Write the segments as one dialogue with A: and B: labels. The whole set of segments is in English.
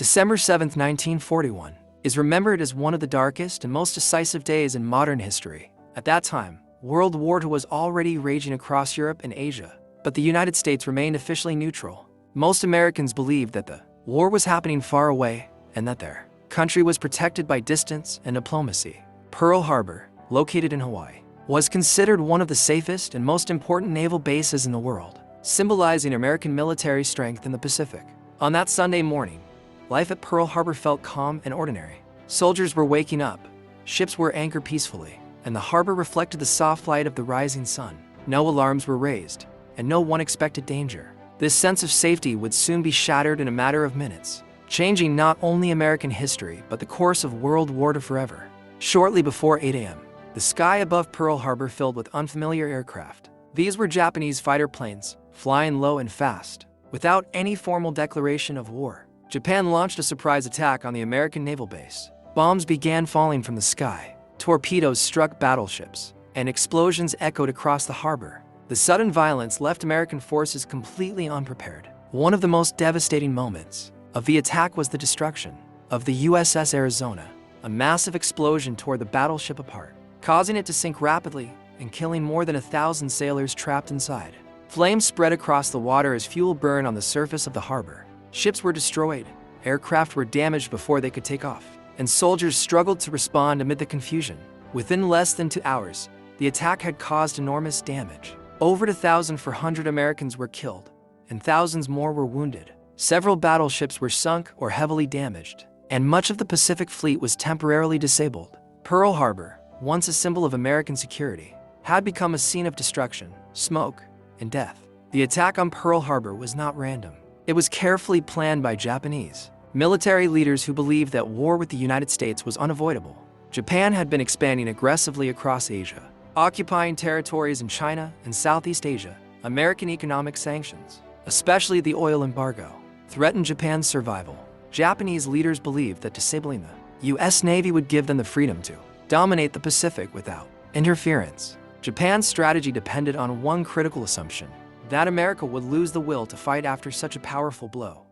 A: December 7, 1941, is remembered as one of the darkest and most decisive days in modern history. At that time, World War II was already raging across Europe and Asia, but the United States remained officially neutral. Most Americans believed that the war was happening far away and that their country was protected by distance and diplomacy. Pearl Harbor, located in Hawaii, was considered one of the safest and most important naval bases in the world, symbolizing American military strength in the Pacific. On that Sunday morning, life at Pearl Harbor felt calm and ordinary. Soldiers were waking up, ships were anchored peacefully, and the harbor reflected the soft light of the rising sun. No alarms were raised, and no one expected danger. This sense of safety would soon be shattered in a matter of minutes, changing not only American history but the course of World War II forever. Shortly before 8 a.m., the sky above Pearl Harbor filled with unfamiliar aircraft. These were Japanese fighter planes, flying low and fast. Without any formal declaration of war, Japan launched a surprise attack on the American naval base. Bombs began falling from the sky, torpedoes struck battleships, and explosions echoed across the harbor. The sudden violence left American forces completely unprepared. One of the most devastating moments of the attack was the destruction of the USS Arizona. A massive explosion tore the battleship apart, causing it to sink rapidly and killing more than 1,000 sailors trapped inside. Flames spread across the water as fuel burned on the surface of the harbor. Ships were destroyed, aircraft were damaged before they could take off, and soldiers struggled to respond amid the confusion. Within less than 2 hours, the attack had caused enormous damage. Over 1,400 Americans were killed, and thousands more were wounded. Several battleships were sunk or heavily damaged, and much of the Pacific Fleet was temporarily disabled. Pearl Harbor, once a symbol of American security, had become a scene of destruction, smoke, and death. The attack on Pearl Harbor was not random. It was carefully planned by Japanese military leaders who believed that war with the United States was unavoidable. Japan had been expanding aggressively across Asia, occupying territories in China and Southeast Asia. American economic sanctions, especially the oil embargo, threatened Japan's survival. Japanese leaders believed that disabling the U.S. Navy would give them the freedom to dominate the Pacific without interference. Japan's strategy depended on one critical assumption: that America would lose the will to fight after such a powerful blow.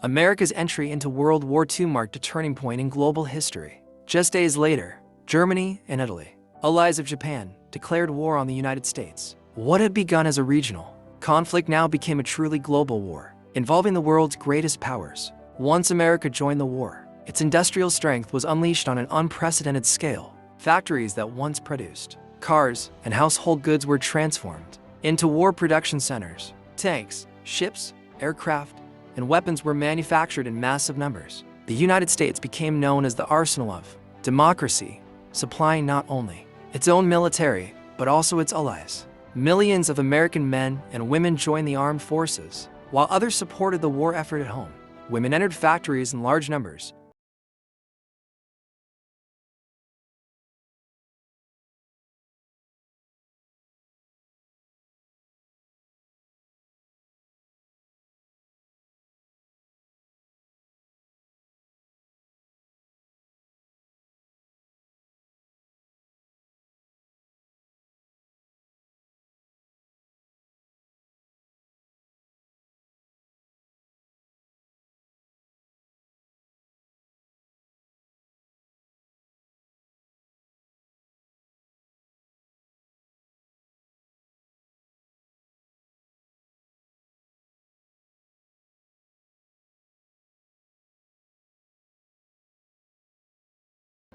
A: America's entry into World War II marked a turning point in global history. Just days later, Germany and Italy, allies of Japan, declared war on the United States. What had begun as a regional conflict now became a truly global war, involving the world's greatest powers. Once America joined the war, its industrial strength was unleashed on an unprecedented scale. Factories that once produced cars and household goods were transformed into war production centers. Tanks, ships, aircraft, and weapons were manufactured in massive numbers. The United States became known as the arsenal of democracy, supplying not only its own military, but also its allies. Millions of American men and women joined the armed forces, while others supported the war effort at home. Women entered factories in large numbers,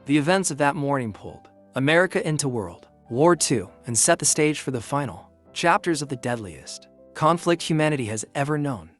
A: the events of that morning pulled America into World War II and set the stage for the final chapters of the deadliest conflict humanity has ever known.